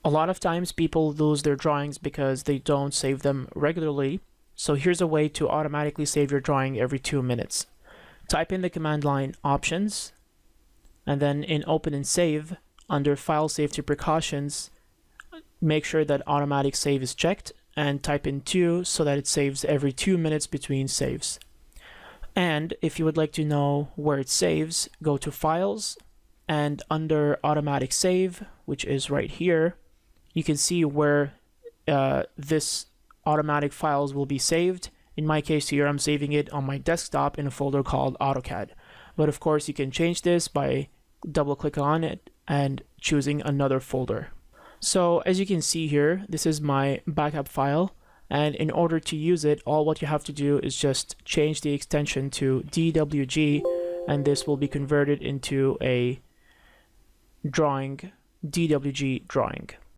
A lot of times people lose their drawings because they don't save them regularly. So here's a way to automatically save your drawing every 2 minutes. Type in the command line options, and then in open and save, under file safety precautions, make sure that automatic save is checked and type in 2 so that it saves every 2 minutes between saves. And if you would like to know where it saves, go to files, and under automatic save, which is right here, you can see where this automatic files will be saved. In my case here, I'm saving it on my desktop in a folder called AutoCAD. But of course, you can change this by double-clicking on it and choosing another folder. So as you can see here, this is my backup file. And in order to use it, all what you have to do is just change the extension to DWG, and this will be converted into a drawing, DWG drawing.